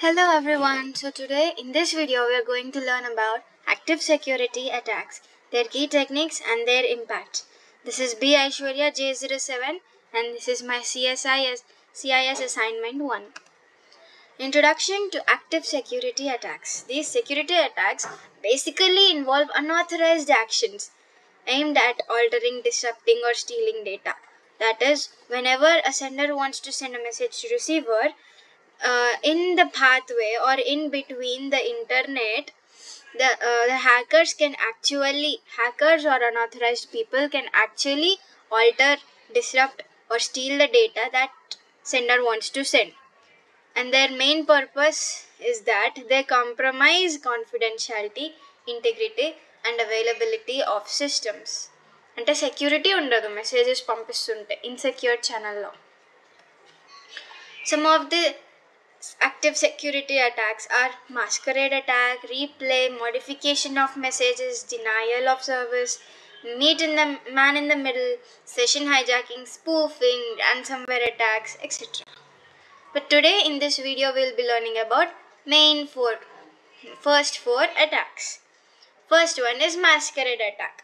Hello everyone, so today in this video we are going to learn about active security attacks, their key techniques and their impact. This is B. Aishwarya J07 and this is my CIS assignment 1. Introduction to active security attacks. These security attacks basically involve unauthorized actions aimed at altering, disrupting or stealing data. That is, whenever a sender wants to send a message to receiver, in the pathway or in between the internet, the hackers or unauthorized people can actually alter, disrupt or steal the data that sender wants to send. And their main purpose is that they compromise confidentiality, integrity and availability of systems. అంటే security ఉండదు messages పంపిస్తుంటే insecure ఛానల్లో. Some of the active security attacks are masquerade attack, replay, modification of messages, denial of service, man in the middle, session hijacking, spoofing, ransomware attacks, etc. But today in this video we'll be learning about first four attacks. First one is masquerade attack.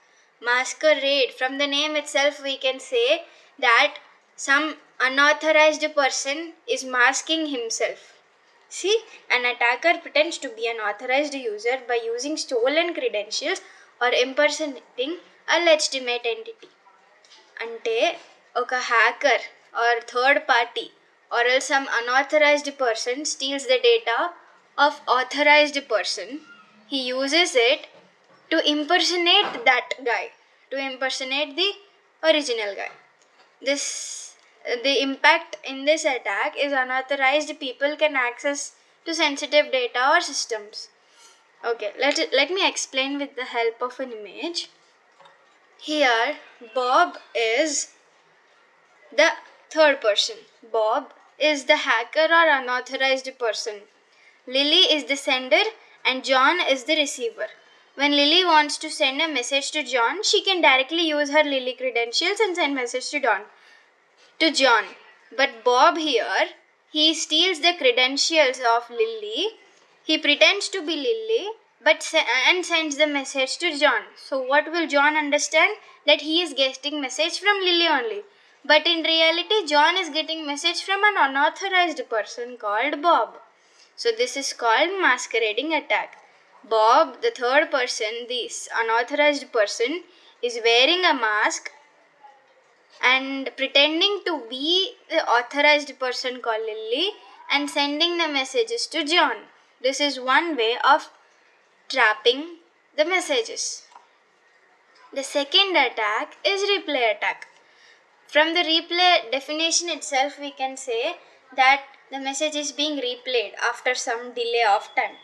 Masquerade, from the name itself we can say that some unauthorized person is masking himself. See, an attacker pretends to be an authorized user by using stolen credentials or impersonating a legitimate entity. Ante oka hacker or third party or else some unauthorized person steals the data of authorized person. He uses it to impersonate that guy, to impersonate the original guy. The impact in this attack is unauthorized people can access to sensitive data or systems. Okay, let me explain with the help of an image. Here, Bob is the third person. Bob is the hacker or unauthorized person. Lily is the sender and John is the receiver. When Lily wants to send a message to John, she can directly use her Lily credentials and send message to John. But Bob here, he steals the credentials of Lily. He pretends to be Lily and sends the message to John. So what will John understand? That he is getting message from Lily only. But in reality, John is getting message from an unauthorized person called Bob. So this is called masquerading attack. Bob, the third person, this unauthorized person, is wearing a mask and pretending to be the authorized person called Lily and sending the messages to John. This is one way of trapping the messages. The second attack is replay attack. From the replay definition itself, we can say that the message is being replayed after some delay of time.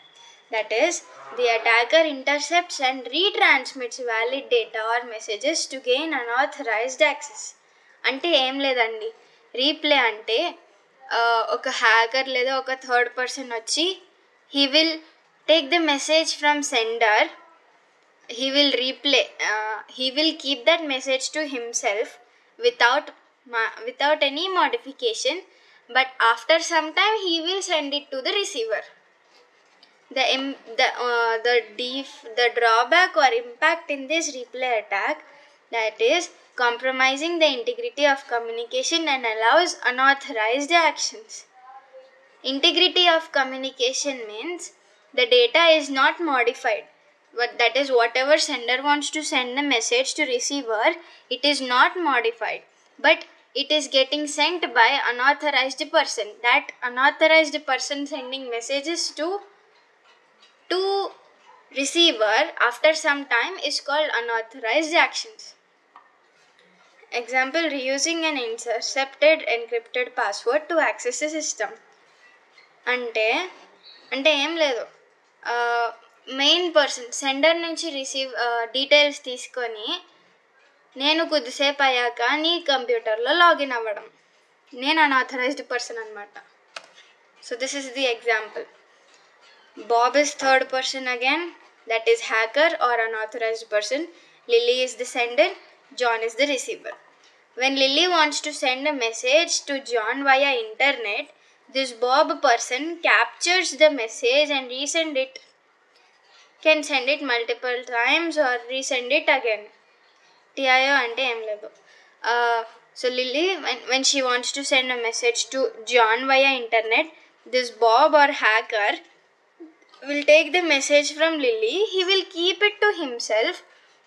That is, the attacker intercepts and retransmits valid data or messages to gain unauthorized access. అంటే ఏం లేదండి, replay అంటే ఒక hacker లేదా ఒక third person వచ్చి he will take the message from sender, he will keep that message to himself without any modification, but after some time he will send it to the receiver. The drawback or impact in this replay attack, that is compromising the integrity of communication and allows unauthorized actions. Integrity of communication means the data is not modified. That is, whatever sender wants to send the message to receiver, it is not modified, but it is getting sent by unauthorized person. That unauthorized person sending messages to receiver after some time is called unauthorized actions. Example, reusing an intercepted encrypted password to access the system. అంటే ఏం లేదు, main person sender నుంచి details తీసుకొని నేను కొద్దిసేపు అయ్యాక నీ కంప్యూటర్లో లాగిన్ అవ్వడం, నేను అన్ఆథరైజ్డ్ పర్సన్ అనమాట. So this is the example. Bob is third person again, that is hacker or unauthorized person. Lily is the sender, John is the receiver. When Lily wants to send a message to John via internet, This Bob person captures the message and can send it multiple times or resend it again. TIO ante em ledu. So Lily, when she wants to send a message to John via internet, this Bob or hacker will take the message from Lily. He will keep it to himself.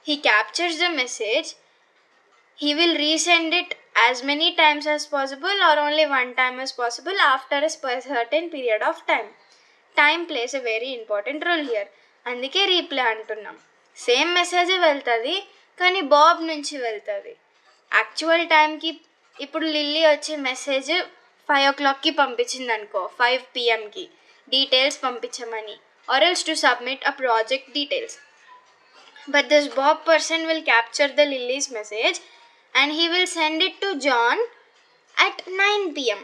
He captures the message. He will resend it as many times as possible or only one time as possible after a certain period of time. Time plays a very important role here. అందుకే reply అంటున్నాం. Same message వెళ్తుంది కానీ Bob నుంచి వెళ్తుంది. Actual టైంకి ఇప్పుడు lily వచ్చే message 5 o'clockకి పంపించింది అనుకో, 5 pmకి డీటెయిల్స్ పంపించమని, or else to submit a project details. But this Bob person will capture the Lily's message and he will send it to John at 9 pm.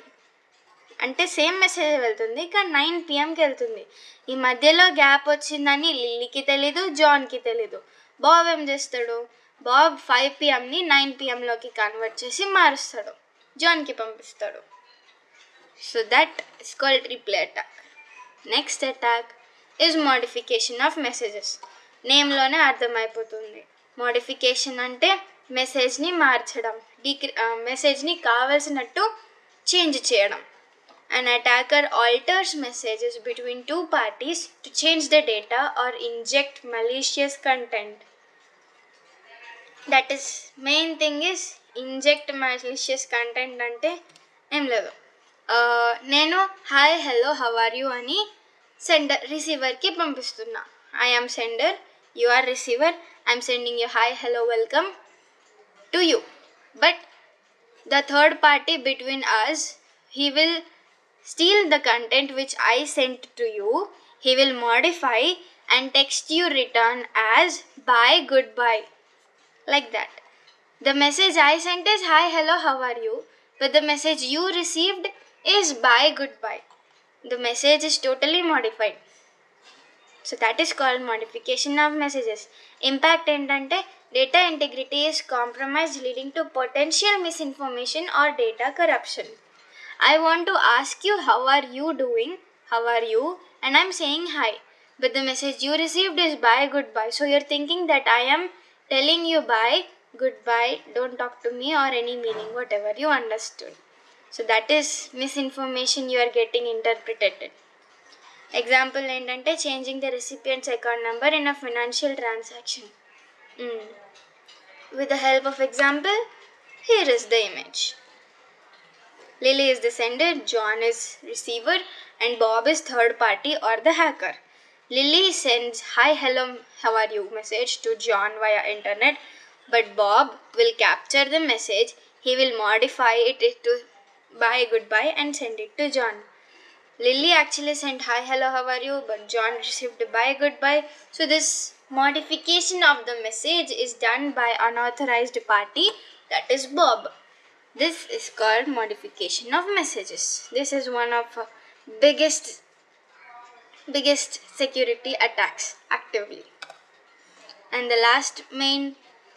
అంటే సేమ్ మెసేజ్ వెళ్తుంది కానీ 9 pmకి వెళ్తుంది. ఈ మధ్యలో గ్యాప్ వచ్చిందని లిల్లీకి తెలీదు, జాన్కి తెలీదు. బాబ్ ఏం చేస్తాడు, బాబ్ 5 pmని 9 pmలోకి కన్వర్ట్ చేసి మారుస్తాడు, జాన్కి పంపిస్తాడు. So that is called replay attack. Next attack is modification of messages. నేమ్లోనే అర్థమైపోతుంది. మోడిఫికేషన్ అంటే మెసేజ్ని మార్చడం, మెసేజ్ని కావలసినట్టు చేంజ్ చేయడం. An attacker alters messages between two parties to change the data or inject malicious content. That is, main thing is inject malicious content అంటే ఏం లేదు. నేను hi hello how are you అని రిసీవర్కి పంపిస్తున్నా. I am sender, you are receiver, I'm sending you hi hello welcome to you. But the third party between us, he will steal the content which I sent to you. He will modify and text you return as bye goodbye, like that. The message I sent is hi hello how are you, but the message you received is bye goodbye. The message is totally modified. So that is called modification of messages. Impact ఏంటంటే data integrity is compromised, leading to potential misinformation or data corruption. I want to ask you how are you doing, how are you, and I'm saying hi, but the message you received is bye goodbye. So you're thinking that I am telling you bye goodbye, don't talk to me, or any meaning, whatever you understood. So that is misinformation you are getting interpreted. Example ఏంటంటే changing the recipient's account number in a financial transaction. With the help of example, here is the image. Lily is the sender, John is receiver, and Bob is third party or the hacker. Lily sends hi hello how are you message to John via internet, but Bob will capture the message. He will modify it to bye goodbye and send it to John. Lily actually sent hi hello how are you, but John received bye goodbye. So this modification of the message is done by unauthorized party, that is Bob. This is called modification of messages. This is one of biggest security attacks actively. And the last main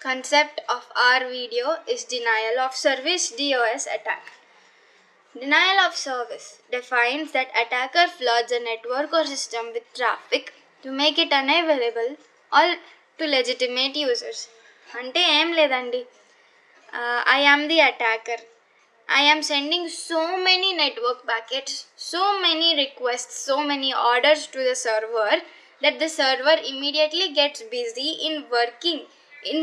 concept of our video is denial of service, DOS attack. Denial of service defines that attacker floods a network or system with traffic to make it unavailable or to legitimate users. అంటే ఏం లేదండి, I am the attacker. I am sending so many network packets, so many requests, so many orders to the server that the server immediately gets busy in working, in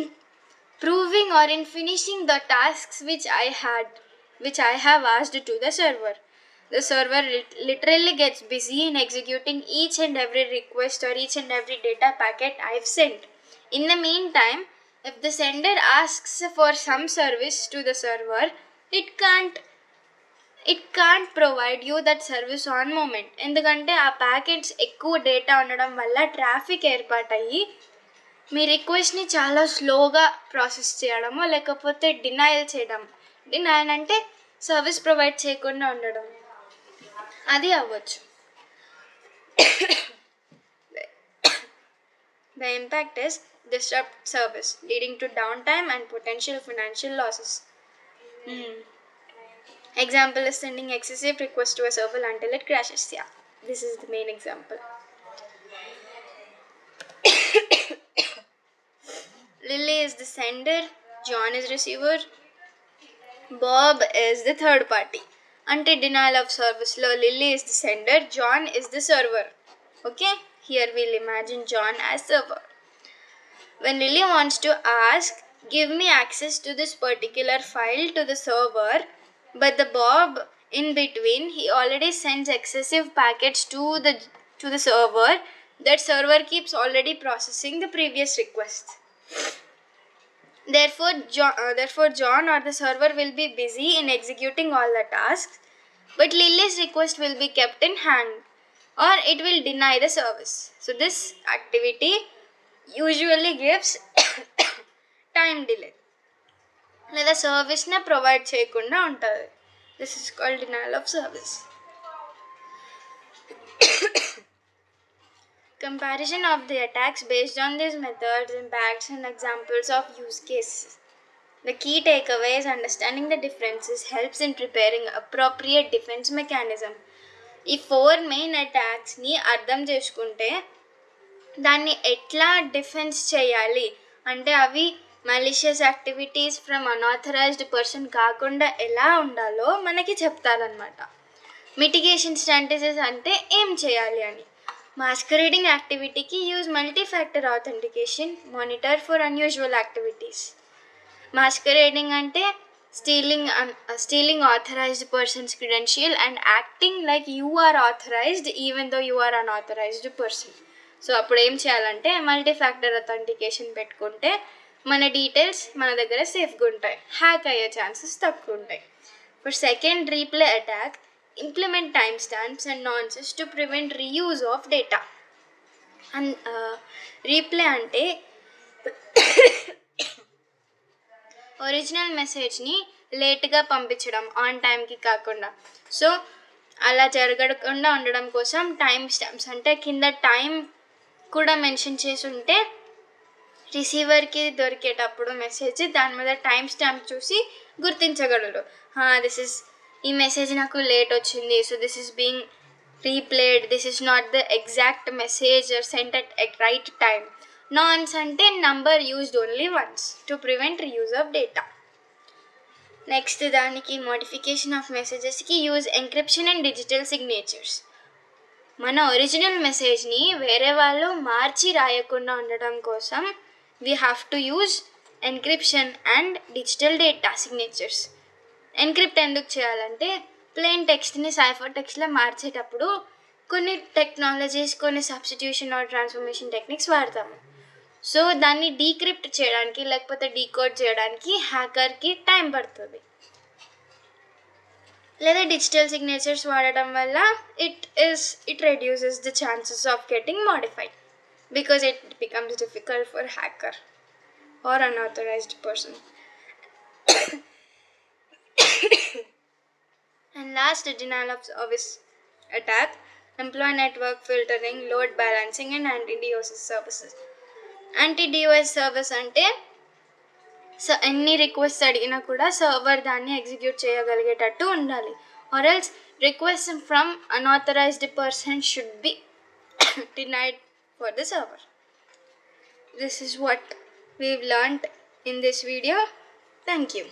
proving or in finishing the tasks which I have asked to the server. The server literally gets busy in executing each and every request or each and every data packet I've sent. In the meantime, if the sender asks for some service to the server, it can't provide you that service on moment. ఎందుకంటే ఆ packets ఎక్కువ data ఉండడం వల్ల traffic ఏర్పాటయ్యి మీ రిక్వెస్ట్ని చాలా స్లోగా process చేయడమో లేకపోతే denial చేయడం, డినైల్ అంటే సర్వీస్ ప్రొవైడ్ చేయకుండా ఉండడం, అది అవ్వచ్చు. The impact is disrupt service, leading to downtime and potential financial losses. Example is sending excessive requests to a server until it crashes. Yeah, this is the main example. Lily is the sender, John is receiver, Bob is the third party. Until denial of service law, Lily is the sender, John is the server. Okay, here we'll imagine John as server. When Lily wants to ask, give me access to this particular file to the server, but the Bob in between, he already sends excessive packets to the server. That server keeps already processing the previous request. Therefore, John or the server will be busy in executing all the tasks, but Lily's request will be kept in hand or it will deny the service. So this activity usually gives time delay. లేదా సర్వీస్నే provide చేయకుండా ఉంటుంది. This is called denial of service. Comparison of the attacks based on these methods, impacts and examples of use cases. The key takeaway is understanding the differences helps in preparing appropriate defense mechanism. ఈ 4 main అటాక్స్ని అర్థం చేసుకుంటే దాన్ని ఎట్లా defence చేయాలి అంటే అవి malicious activities from unauthorized person కాకుండా ఎలా ఉండాలో మనకి చెప్తారనమాట. మిటిగేషన్ స్ట్రాటజీస్ అంటే ఏం చేయాలి అని. మాస్కరేడింగ్ యాక్టివిటీకి use multifactor authentication, monitor for unusual activities. Masquerading అంటే stealing authorized person's credential and acting like you are authorized even though you are unauthorized person. So అప్పుడు ఏం చేయాలంటే మల్టీఫ్యాక్టర్ అథెంటికేషన్ పెట్టుకుంటే మన డీటెయిల్స్ మన దగ్గర సేఫ్గా ఉంటాయి, హ్యాక్ అయ్యే ఛాన్సెస్ తక్కువ ఉంటాయి. For second replay attack, implement timestamps and nonces to prevent reuse of data. And replay అంటే ఒరిజినల్ మెసేజ్ని లేట్గా పంపించడం, ఆన్ టైంకి కాకుండా. సో అలా జరగకుండా ఉండడం కోసం టైం స్టాంప్స్ అంటే కింద టైం కూడా మెన్షన్ చేసి ఉంటే రిసీవర్కి దొరికేటప్పుడు మెసేజ్ దాని మీద టైం స్టాంప్ చూసి గుర్తించగలరు. ఈ మెసేజ్ నాకు లేట్ వచ్చింది, so this is being replayed, this is not the exact message sent at right time. Nonce అంటే number used only once to prevent reuse of data. Next దానికి modification of మెసేజెస్కి use encryption and digital signatures. మన original మెసేజ్ని వేరే వాళ్ళు మార్చి రాయకుండా ఉండడం కోసం we have to use encryption and digital data signatures. Encrypt ఎందుకు చేయాలంటే ప్లెయిన్ టెక్స్ట్ని సైఫర్ టెక్స్ట్లో మార్చేటప్పుడు కొన్ని టెక్నాలజీస్, కొన్ని సబ్స్టిట్యూషన్ ఆర్ ట్రాన్స్ఫర్మేషన్ టెక్నిక్స్ వాడతాము. సో దాన్ని డీక్రిప్ట్ చేయడానికి లేకపోతే డీకోడ్ చేయడానికి హ్యాకర్కి టైం పడుతుంది. లేదా డిజిటల్ సిగ్నేచర్స్ వాడడం వల్ల it reduces the chances of getting modified because it becomes difficult for hacker or unauthorized person. And last, denial of service attack, employee network filtering, load balancing and anti-DOS services. Anti-DOS service అంటే ఎన్ని request అడిగినా కూడా server దాన్ని execute చేయగలిగేటట్టు ఉండాలి. Or else request from unauthorized person should be denied for the server. This is what we've learned in this video. Thank you.